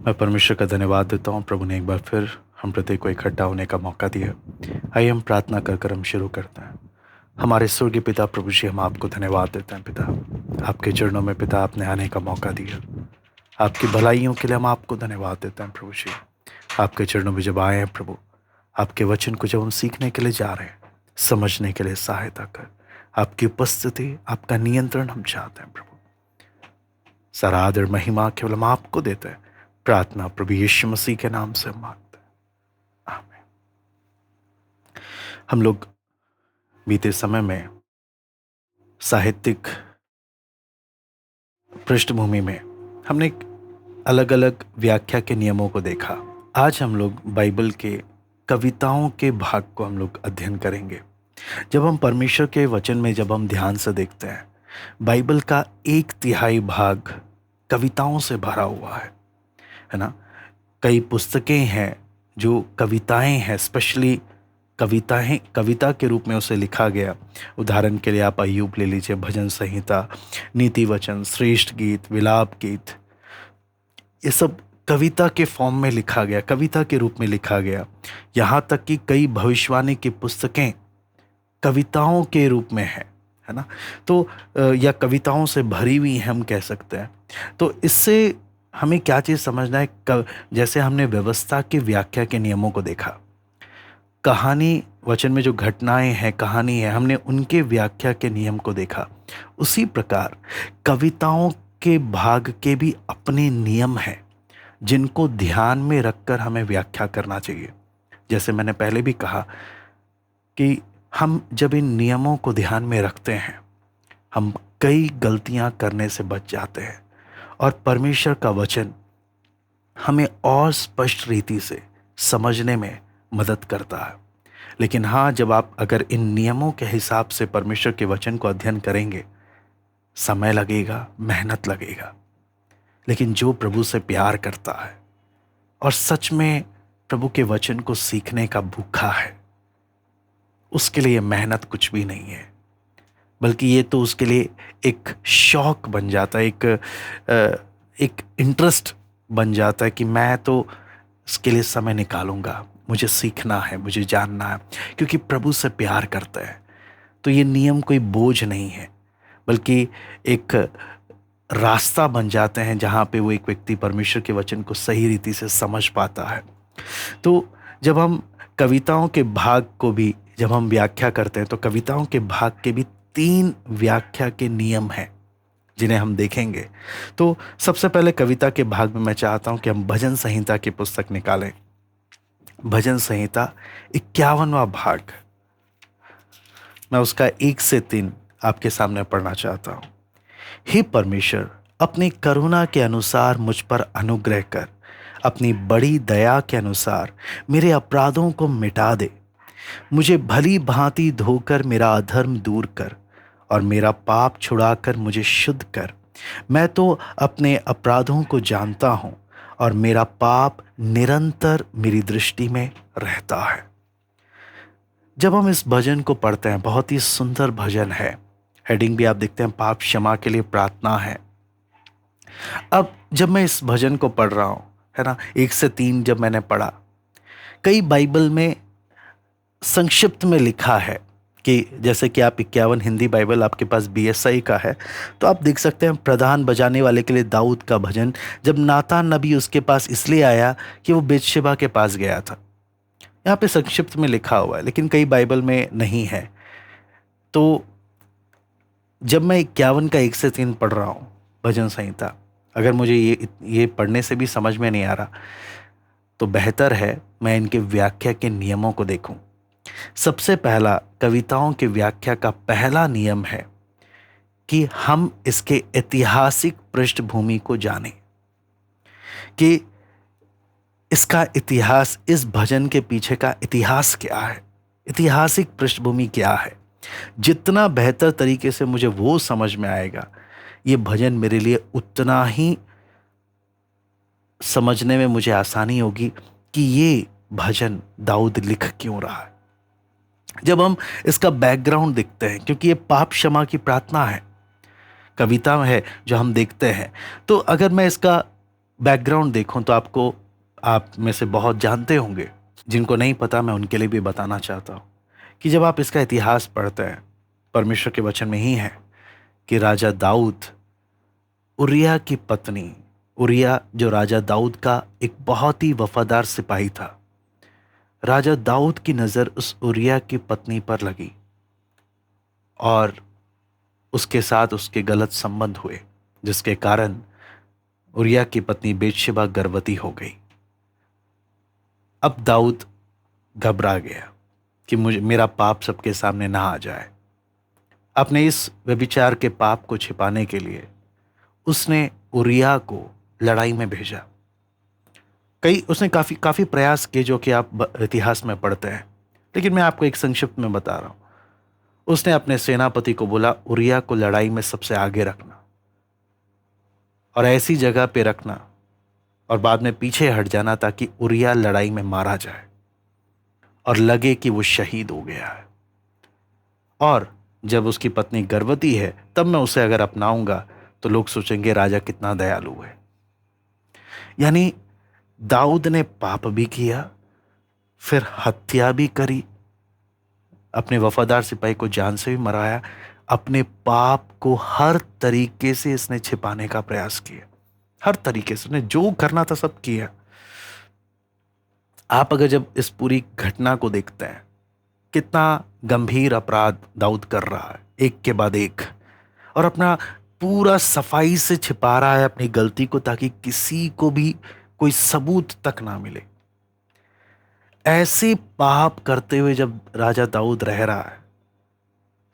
मैं परमेश्वर का धन्यवाद देता हूँ। प्रभु ने एक बार फिर हम प्रत्येक को इकट्ठा होने का मौका दिया। आइए हम प्रार्थना कर कर हम शुरू करते हैं। हमारे स्वर्गीय पिता प्रभु जी, हम आपको धन्यवाद देते हैं पिता। आपके चरणों में पिता आपने आने का मौका दिया। आपकी भलाइयों के लिए हम आपको धन्यवाद देते हैं प्रभु जी। आपके चरणों में जब आए हैं प्रभु, आपके वचन को जब हम सीखने के लिए जा रहे हैं, समझने के लिए सहायता कर। आपकी उपस्थिति, आपका नियंत्रण हम चाहते हैं प्रभु। सारा आदर महिमा केवल हम आपको देते हैं। प्रार्थना प्रभु यीशु मसीह के नाम से हम मांगते हैं, आमीन। हम लोग बीते समय में साहित्यिक पृष्ठभूमि में हमने अलग अलग व्याख्या के नियमों को देखा। आज हम लोग बाइबल के कविताओं के भाग को हम लोग अध्ययन करेंगे। जब हम परमेश्वर के वचन में जब हम ध्यान से देखते हैं, बाइबल का 1/3 भाग कविताओं से भरा हुआ है ना। कई पुस्तकें हैं जो कविताएं हैं, स्पेशली कविता के रूप में उसे लिखा गया। उदाहरण के लिए आप अय्यूब ले लीजिए, भजन संहिता, नीति वचन, श्रेष्ठ गीत, विलाप गीत, ये सब कविता के फॉर्म में लिखा गया, कविता के रूप में लिखा गया। यहाँ तक कि कई भविष्यवाणी की पुस्तकें कविताओं के रूप में है ना। तो या कविताओं से भरी हुई हैं, हम कह सकते हैं। तो इससे हमें क्या चीज़ समझना है, जैसे हमने व्यवस्था की व्याख्या के नियमों को देखा, कहानी वचन में जो घटनाएं हैं, कहानी है, हमने उनके व्याख्या के नियम को देखा। उसी प्रकार कविताओं के भाग के भी अपने नियम हैं जिनको ध्यान में रखकर हमें व्याख्या करना चाहिए। जैसे मैंने पहले भी कहा कि हम जब इन नियमों को ध्यान में रखते हैं, हम कई गलतियां करने से बच जाते हैं और परमेश्वर का वचन हमें और स्पष्ट रीति से समझने में मदद करता है। लेकिन हाँ, जब आप अगर इन नियमों के हिसाब से परमेश्वर के वचन को अध्ययन करेंगे, समय लगेगा, मेहनत लगेगा। लेकिन जो प्रभु से प्यार करता है और सच में प्रभु के वचन को सीखने का भूखा है, उसके लिए मेहनत कुछ भी नहीं है, बल्कि ये तो उसके लिए एक शौक बन जाता है, एक इंटरेस्ट बन जाता है कि मैं तो इसके लिए समय निकालूंगा, मुझे सीखना है, मुझे जानना है, क्योंकि प्रभु से प्यार करता है। तो ये नियम कोई बोझ नहीं है, बल्कि एक रास्ता बन जाते हैं जहाँ पे वो एक व्यक्ति परमेश्वर के वचन को सही रीति से समझ पाता है। तो जब हम कविताओं के भाग को भी जब हम व्याख्या करते हैं, तो कविताओं के भाग के भी 3 व्याख्या के नियम हैं जिन्हें हम देखेंगे। तो सबसे पहले कविता के भाग में मैं चाहता हूं कि हम भजन संहिता की पुस्तक निकालें। भजन संहिता 51वां भाग, मैं उसका 1 से 3 आपके सामने पढ़ना चाहता हूं। हे परमेश्वर, अपनी करुणा के अनुसार मुझ पर अनुग्रह कर, अपनी बड़ी दया के अनुसार मेरे अपराधों को मिटा दे। मुझे भली भांति धोकर मेरा अधर्म दूर कर और मेरा पाप छुड़ाकर मुझे शुद्ध कर। मैं तो अपने अपराधों को जानता हूँ और मेरा पाप निरंतर मेरी दृष्टि में रहता है। जब हम इस भजन को पढ़ते हैं, बहुत ही सुंदर भजन है। हेडिंग भी आप देखते हैं, पाप क्षमा के लिए प्रार्थना है। अब जब मैं इस भजन को पढ़ रहा हूँ, है ना, 1 से 3 जब मैंने पढ़ा, कई बाइबल में संक्षिप्त में लिखा है कि जैसे कि आप 51 हिंदी बाइबल आपके पास BSI का है, तो आप देख सकते हैं प्रधान बजाने वाले के लिए दाऊद का भजन, जब नातान नबी उसके पास इसलिए आया कि वो बेतशेबा के पास गया था। यहाँ पे संक्षिप्त में लिखा हुआ है, लेकिन कई बाइबल में नहीं है। तो जब मैं 51 का 1 से 3 पढ़ रहा हूँ भजन संहिता, अगर मुझे ये पढ़ने से भी समझ में नहीं आ रहा, तो बेहतर है मैं इनके व्याख्या के नियमों को देखूं। सबसे पहला, कविताओं की व्याख्या का पहला नियम है कि हम इसके ऐतिहासिक पृष्ठभूमि को जानें, कि इसका इतिहास, इस भजन के पीछे का इतिहास क्या है, ऐतिहासिक पृष्ठभूमि क्या है। जितना बेहतर तरीके से मुझे वो समझ में आएगा, ये भजन मेरे लिए उतना ही समझने में मुझे आसानी होगी कि ये भजन दाऊद लिख क्यों रहा है। जब हम इसका बैकग्राउंड देखते हैं, क्योंकि ये पाप क्षमा की प्रार्थना है, कविता है जो हम देखते हैं, तो अगर मैं इसका बैकग्राउंड देखूं तो आपको, आप में से बहुत जानते होंगे, जिनको नहीं पता मैं उनके लिए भी बताना चाहता हूं कि जब आप इसका इतिहास पढ़ते हैं, परमेश्वर के वचन में ही है कि राजा दाऊद, उरिया की पत्नी, उरिया जो राजा दाऊद का एक बहुत ही वफादार सिपाही था, राजा दाऊद की नज़र उस उरिया की पत्नी पर लगी और उसके साथ उसके गलत संबंध हुए, जिसके कारण उरिया की पत्नी बेतशेबा गर्भवती हो गई। अब दाऊद घबरा गया कि मुझे, मेरा पाप सबके सामने ना आ जाए। अपने इस व्यभिचार के पाप को छिपाने के लिए उसने उरिया को लड़ाई में भेजा। उसने काफी काफी प्रयास किए, जो कि आप इतिहास में पढ़ते हैं, लेकिन मैं आपको एक संक्षिप्त में बता रहा हूं। उसने अपने सेनापति को बोला, उरिया को लड़ाई में सबसे आगे रखना और ऐसी जगह पे रखना और बाद में पीछे हट जाना, ताकि उरिया लड़ाई में मारा जाए और लगे कि वो शहीद हो गया है। और जब उसकी पत्नी गर्भवती है, तब मैं उसे अगर अपनाऊंगा तो लोग सोचेंगे राजा कितना दयालु है। यानी दाऊद ने पाप भी किया, फिर हत्या भी करी, अपने वफादार सिपाही को जान से भी मराया, अपने पाप को हर तरीके से इसने छिपाने का प्रयास किया। हर तरीके से उसने जो करना था सब किया। आप अगर जब इस पूरी घटना को देखते हैं, कितना गंभीर अपराध दाऊद कर रहा है, एक के बाद एक, और अपना पूरा सफाई से छिपा रहा है अपनी गलती को, ताकि किसी को भी कोई सबूत तक ना मिले। ऐसे पाप करते हुए जब राजा दाऊद रह रहा है,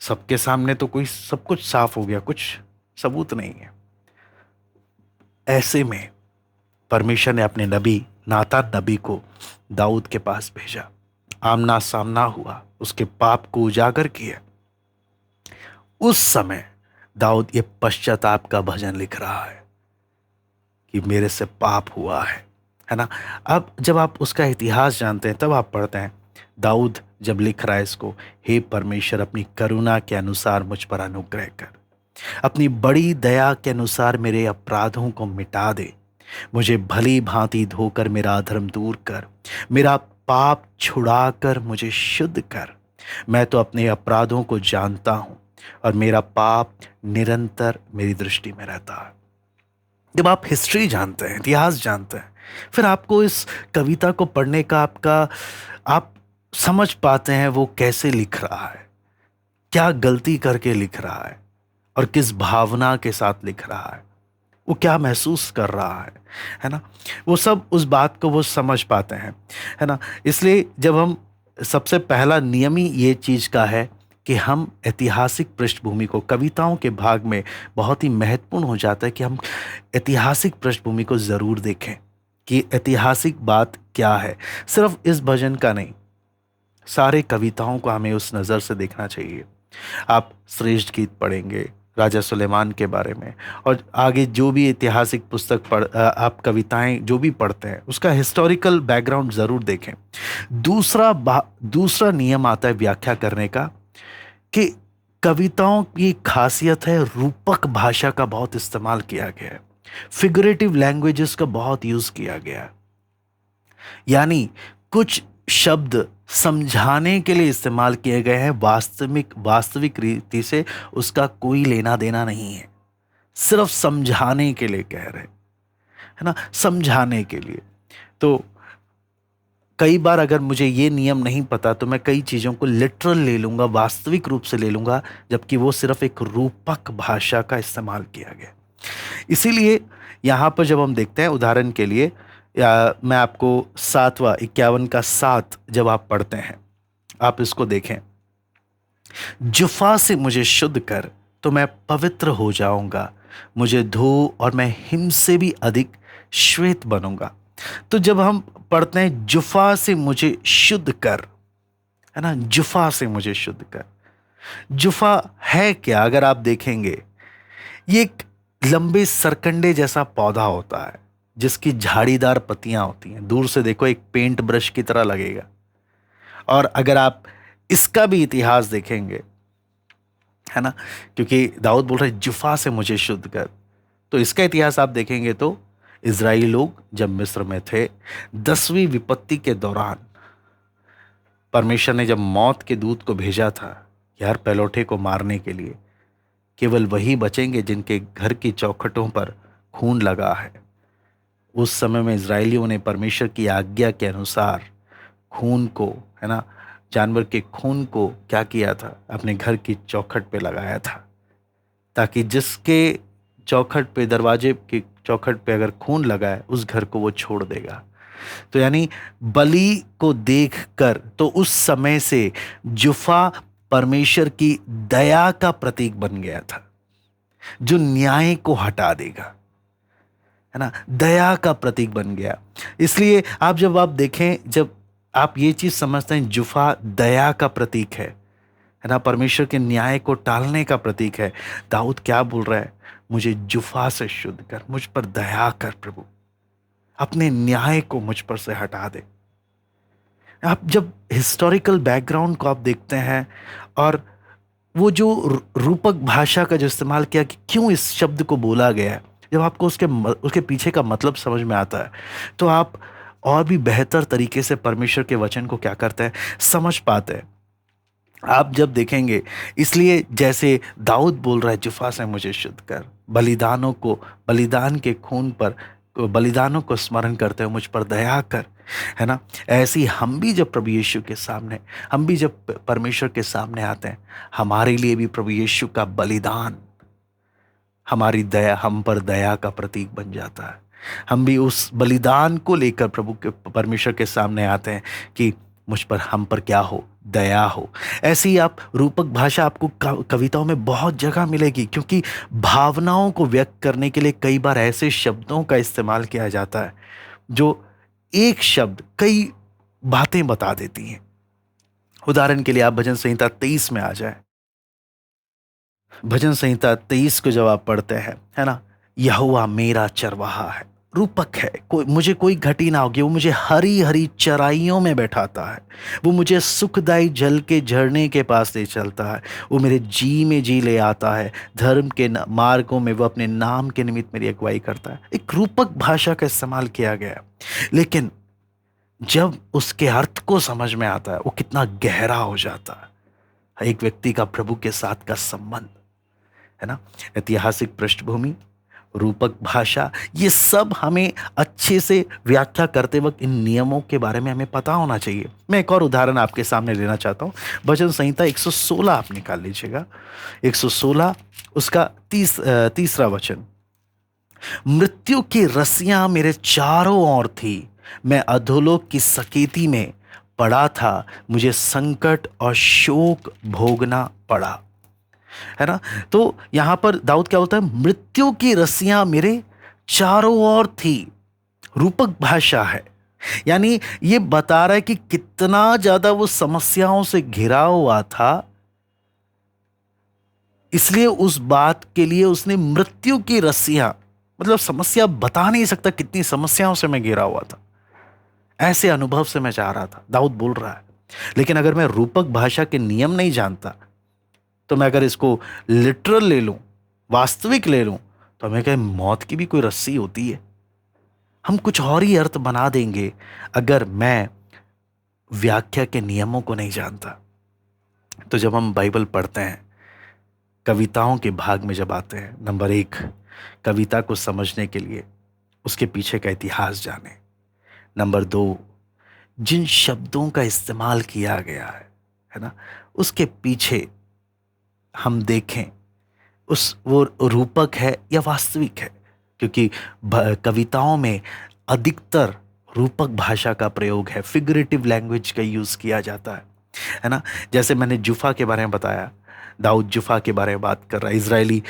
सबके सामने तो कोई सब कुछ साफ हो गया, कुछ सबूत नहीं है। ऐसे में परमेश्वर ने अपने नबी नातान नबी को दाऊद के पास भेजा। आमना सामना हुआ, उसके पाप को उजागर किया। उस समय दाऊद ये पश्चाताप का भजन लिख रहा है कि मेरे से पाप हुआ है ना। अब जब आप उसका इतिहास जानते हैं, तब आप पढ़ते हैं दाऊद जब लिख रहा है इसको, हे परमेश्वर अपनी करुणा के अनुसार मुझ पर अनुग्रह कर, अपनी बड़ी दया के अनुसार मेरे अपराधों को मिटा दे, मुझे भली भांति धोकर मेरा अधर्म दूर कर, मेरा पाप छुड़ा कर मुझे शुद्ध कर। मैं तो अपने अपराधों को जानता हूं और मेरा पाप निरंतर मेरी दृष्टि में रहता है। जब आप हिस्ट्री जानते हैं, इतिहास जानते हैं, फिर आपको इस कविता को पढ़ने का आप समझ पाते हैं वो कैसे लिख रहा है, क्या गलती करके लिख रहा है और किस भावना के साथ लिख रहा है, वो क्या महसूस कर रहा है ना। वो सब उस बात को वो समझ पाते हैं, है ना। इसलिए जब हम, सबसे पहला नियम ही ये चीज़ का है कि हम ऐतिहासिक पृष्ठभूमि को, कविताओं के भाग में बहुत ही महत्वपूर्ण हो जाता है कि हम ऐतिहासिक पृष्ठभूमि को ज़रूर देखें कि ऐतिहासिक बात क्या है। सिर्फ इस भजन का नहीं, सारे कविताओं को हमें उस नज़र से देखना चाहिए। आप श्रेष्ठ गीत पढ़ेंगे राजा सुलेमान के बारे में, और आगे जो भी ऐतिहासिक पुस्तक आप कविताएं जो भी पढ़ते हैं, उसका हिस्टोरिकल बैकग्राउंड ज़रूर देखें। दूसरा नियम आता है व्याख्या करने का, कि कविताओं की खासियत है रूपक भाषा का बहुत इस्तेमाल किया गया है, फिगरेटिव लैंग्वेजेस का बहुत यूज़ किया गया है। यानी कुछ शब्द समझाने के लिए इस्तेमाल किए गए हैं, वास्तविक रीति से उसका कोई लेना देना नहीं है, सिर्फ समझाने के लिए कह रहे हैं, है ना, समझाने के लिए। तो कई बार अगर मुझे ये नियम नहीं पता तो मैं कई चीज़ों को लिटरल ले लूँगा, वास्तविक रूप से ले लूँगा, जबकि वो सिर्फ एक रूपक भाषा का इस्तेमाल किया गया। इसीलिए यहाँ पर जब हम देखते हैं, उदाहरण के लिए मैं आपको 51 का 7 जब आप पढ़ते हैं, आप इसको देखें, जुफा से मुझे शुद्ध कर तो मैं पवित्र हो जाऊंगा, मुझे धो और मैं हिम से भी अधिक श्वेत बनूंगा। तो जब हम पढ़ते हैं जुफा से मुझे शुद्ध कर, है ना, जुफा से मुझे शुद्ध कर, जुफा है क्या? अगर आप देखेंगे, ये एक लंबे सरकंडे जैसा पौधा होता है जिसकी झाड़ीदार पत्तियां होती हैं। दूर से देखो एक पेंट ब्रश की तरह लगेगा। और अगर आप इसका भी इतिहास देखेंगे, है ना, क्योंकि दाऊद बोल रहे जुफा से मुझे शुद्ध कर, तो इसका इतिहास आप देखेंगे तो इजराइली लोग जब मिस्र में थे, 10वीं विपत्ति के दौरान परमेश्वर ने जब मौत के दूत को भेजा था यार पहलौठे को मारने के लिए, केवल वही बचेंगे जिनके घर की चौखटों पर खून लगा है। उस समय में इजरायलियों ने परमेश्वर की आज्ञा के अनुसार खून को, है ना, जानवर के खून को क्या किया था, अपने घर की चौखट पे लगाया था, ताकि जिसके चौखट पे, दरवाजे की चौखट पे अगर खून लगा है उस घर को वो छोड़ देगा। तो यानी बलि को देखकर तो उस समय से जुफा परमेश्वर की दया का प्रतीक बन गया था, जो न्याय को हटा देगा, है ना, दया का प्रतीक बन गया। इसलिए जब आप देखें, जब आप ये चीज समझते हैं जुफा दया का प्रतीक है ना, परमेश्वर के न्याय को टालने का प्रतीक है। दाऊद क्या बोल रहा है, मुझे जुफा से शुद्ध कर, मुझ पर दया कर प्रभु, अपने न्याय को मुझ पर से हटा दे। आप जब हिस्टोरिकल बैकग्राउंड को आप देखते हैं और वो जो रूपक भाषा का जो इस्तेमाल किया कि क्यों इस शब्द को बोला गया है, जब आपको उसके पीछे का मतलब समझ में आता है तो आप और भी बेहतर तरीके से परमेश्वर के वचन को क्या करते हैं, समझ पाते हैं। आप जब देखेंगे, इसलिए जैसे दाऊद बोल रहा है जुफा से मुझे शुद्ध कर, बलिदान के खून पर, बलिदानों को स्मरण करते हुए मुझ पर दया कर, है ना। ऐसे ही हम भी जब प्रभु यीशु के सामने, हम भी जब परमेश्वर के सामने आते हैं, हमारे लिए भी प्रभु यीशु का बलिदान हमारी दया, हम पर दया का प्रतीक बन जाता है। हम भी उस बलिदान को लेकर प्रभु के, परमेश्वर के सामने आते हैं कि मुझ पर, हम पर क्या हो, दया हो। ऐसी ही आप रूपक भाषा आपको कविताओं में बहुत जगह मिलेगी, क्योंकि भावनाओं को व्यक्त करने के लिए कई बार ऐसे शब्दों का इस्तेमाल किया जाता है जो एक शब्द कई बातें बता देती हैं। उदाहरण के लिए आप भजन संहिता 23 में आ जाए। भजन संहिता 23 को जब आप पढ़ते हैं, है ना, यहोवा मेरा चरवाहा है, रूपक है, मुझे कोई घटी ना होगी, वो मुझे हरी हरी चराइयों में बैठाता है, वो मुझे सुखदाई जल के झरने के पास ले चलता है, वो मेरे जी में जी ले आता है, धर्म के मार्गों में वो अपने नाम के निमित्त मेरी अगुवाई करता है। एक रूपक भाषा का इस्तेमाल किया गया, लेकिन जब उसके अर्थ को समझ में आता है वो कितना गहरा हो जाता है। एक व्यक्ति का प्रभु के साथ का संबंध, है ना, ऐतिहासिक पृष्ठभूमि, रूपक भाषा, ये सब हमें अच्छे से व्याख्या करते वक्त इन नियमों के बारे में हमें पता होना चाहिए। मैं एक और उदाहरण आपके सामने लेना चाहता हूँ। भजन संहिता 116 आप निकाल लीजिएगा, 116 उसका तीसरा वचन। मृत्यु की रस्सियां मेरे चारों ओर थी, मैं अधोलोक की सकेती में पड़ा था, मुझे संकट और शोक भोगना पड़ा, है ना। तो यहां पर दाऊद क्या बोलता है, मृत्यु की रस्सियां मेरे चारों ओर थी। रूपक भाषा है, यानी ये बता रहा है कि कितना ज्यादा वो समस्याओं से घिरा हुआ था, इसलिए उस बात के लिए उसने मृत्यु की रस्सियां, मतलब समस्या बता नहीं सकता कितनी समस्याओं से मैं घिरा हुआ था, ऐसे अनुभव से मैं जा रहा था, दाऊद बोल रहा है। लेकिन अगर मैं रूपक भाषा के नियम नहीं जानता, तो मैं अगर इसको लिटरल ले लूं, वास्तविक ले लूं, तो हमें कहें मौत की भी कोई रस्सी होती है। हम कुछ और ही अर्थ बना देंगे अगर मैं व्याख्या के नियमों को नहीं जानता। तो जब हम बाइबल पढ़ते हैं, कविताओं के भाग में जब आते हैं, नंबर 1, कविता को समझने के लिए उसके पीछे का इतिहास जाने। नंबर 2, जिन शब्दों का इस्तेमाल किया गया है ना, उसके पीछे हम देखें वो रूपक है या वास्तविक है, क्योंकि कविताओं में अधिकतर रूपक भाषा का प्रयोग है, फिगरेटिव लैंग्वेज का यूज किया जाता है ना। जैसे मैंने जुफा के बारे में बताया, दाऊद जुफा के बारे में बात कर रहा है। इजरायली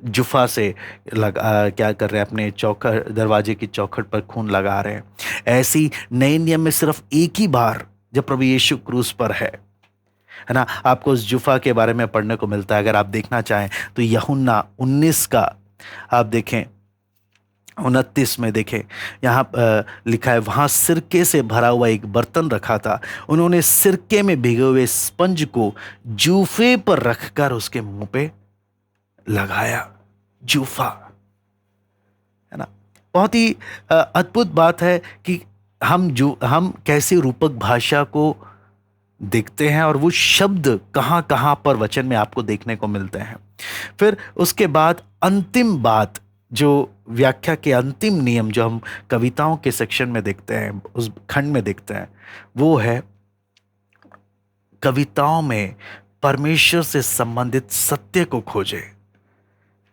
जुफा से क्या कर रहे हैं, अपने चौखट, दरवाजे की चौखट पर खून लगा रहे हैं। ऐसी नए नियम में सिर्फ एक ही बार जब प्रभु यीशु क्रूस पर है ना, आपको उस जुफा के बारे में पढ़ने को मिलता है। अगर आप देखना चाहें तो यूहन्ना 19 का आप देखें, 29 में देखें, यहाँ लिखा है, वहाँ सिरके से भरा हुआ एक बर्तन रखा था, उन्होंने सिरके में भिगे हुए स्पंज को जूफे पर रखकर उसके मुंह पे लगाया। जूफा, है ना। बहुत ही अद्भुत बात है कि हम कैसे रूपक भाषा को देखते हैं और वो शब्द कहाँ कहाँ पर वचन में आपको देखने को मिलते हैं। फिर उसके बाद अंतिम बात, जो व्याख्या के अंतिम नियम जो हम कविताओं के सेक्शन में देखते हैं, उस खंड में देखते हैं, वो है कविताओं में परमेश्वर से संबंधित सत्य को खोजे,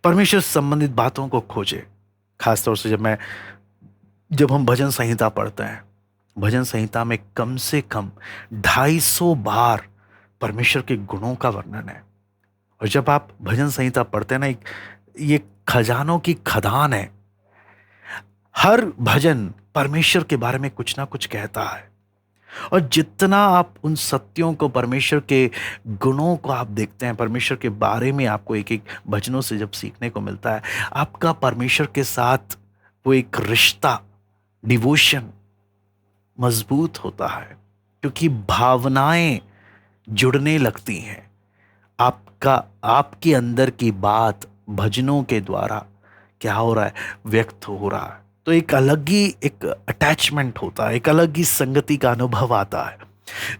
परमेश्वर से संबंधित बातों को खोजे। खासतौर से जब हम भजन संहिता पढ़ते हैं, भजन संहिता में कम से कम 250 बार परमेश्वर के गुणों का वर्णन है। और जब आप भजन संहिता पढ़ते हैं ना, ये खजानों की खदान है। हर भजन परमेश्वर के बारे में कुछ ना कुछ कहता है। और जितना आप उन सत्यों को, परमेश्वर के गुणों को आप देखते हैं, परमेश्वर के बारे में आपको एक एक भजनों से जब सीखने को मिलता है, आपका परमेश्वर के साथ वो एक रिश्ता, डिवोशन मजबूत होता है, क्योंकि भावनाएं जुड़ने लगती हैं। आपके अंदर की बात भजनों के द्वारा क्या हो रहा है, व्यक्त हो रहा है। तो एक अलग ही एक अटैचमेंट होता है, एक अलग ही संगति का अनुभव आता है।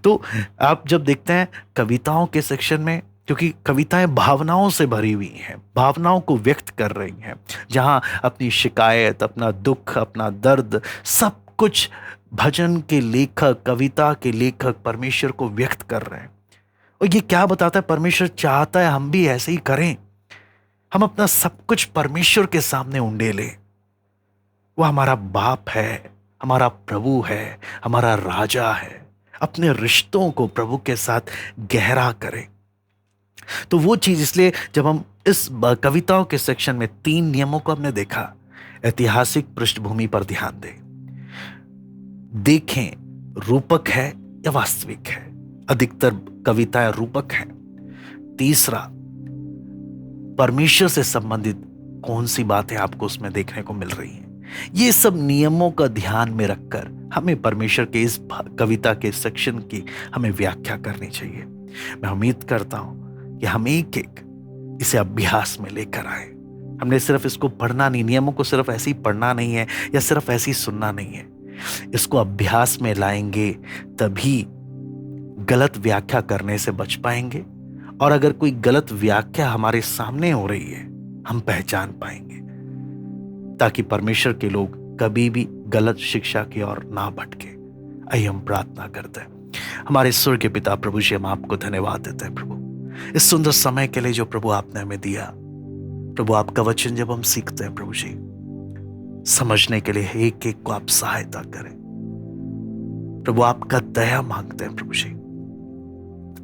तो आप जब देखते हैं कविताओं के सेक्शन में, क्योंकि कविताएं भावनाओं से भरी हुई हैं, भावनाओं को व्यक्त कर रही हैं, जहां अपनी शिकायत, अपना दुख, अपना दर्द, सब कुछ भजन के लेखक, कविता के लेखक परमेश्वर को व्यक्त कर रहे हैं। और ये क्या बताता है, परमेश्वर चाहता है हम भी ऐसे ही करें। हम अपना सब कुछ परमेश्वर के सामने उंडेलें। वो हमारा बाप है, हमारा प्रभु है, हमारा राजा है। अपने रिश्तों को प्रभु के साथ गहरा करें। तो वो चीज, इसलिए जब हम इस कविताओं के सेक्शन में 3 नियमों को हमने देखा, ऐतिहासिक पृष्ठभूमि पर ध्यान दें, देखें रूपक है या वास्तविक है। अधिकतर कविताएं रूपक हैं। तीसरा, परमेश्वर से संबंधित कौन सी बातें आपको उसमें देखने को मिल रही हैं। ये सब नियमों का ध्यान में रखकर हमें परमेश्वर के इस कविता के सेक्शन की हमें व्याख्या करनी चाहिए। मैं उम्मीद करता हूं कि हम एक एक इसे अभ्यास में लेकर आए। हमने सिर्फ इसको पढ़ना नहीं, नियमों को सिर्फ ऐसे ही पढ़ना नहीं है या सिर्फ ऐसे ही सुनना नहीं है। इसको अभ्यास में लाएंगे तभी गलत व्याख्या करने से बच पाएंगे। और अगर कोई गलत व्याख्या हमारे सामने हो रही है, हम पहचान पाएंगे, ताकि परमेश्वर के लोग कभी भी गलत शिक्षा की ओर ना भटके। आइए हम प्रार्थना करते हैं। हमारे स्वर्गीय पिता प्रभु जी, हम आपको धन्यवाद देते हैं प्रभु, इस सुंदर समय के लिए जो प्रभु आपने हमें दिया। प्रभु, आपका वचन जब हम सीखते हैं प्रभु जी, समझने के लिए एक एक को आप सहायता करें। प्रभु, आपका दया मांगते हैं प्रभु जी,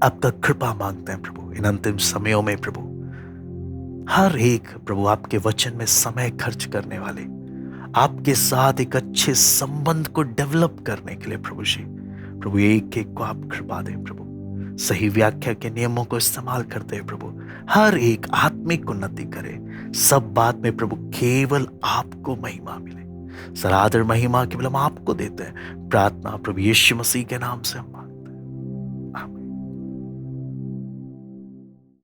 आपका कृपा मांगते हैं प्रभु। इन अंतिम समयों में प्रभु, हर एक प्रभु आपके वचन में समय खर्च करने वाले, आपके साथ एक अच्छे संबंध को डेवलप करने के लिए प्रभु जी, प्रभु एक एक को आप कृपा दें प्रभु। सही व्याख्या के नियमों को इस्तेमाल करते हैं प्रभु, हर एक आत्मिक उन्नति करे। सब बात में प्रभु केवल आपको महिमा मिले। सरादर महिमा केवल हम आपको देते हैं। प्रार्थना प्रभु यीशु मसीह के नाम से हम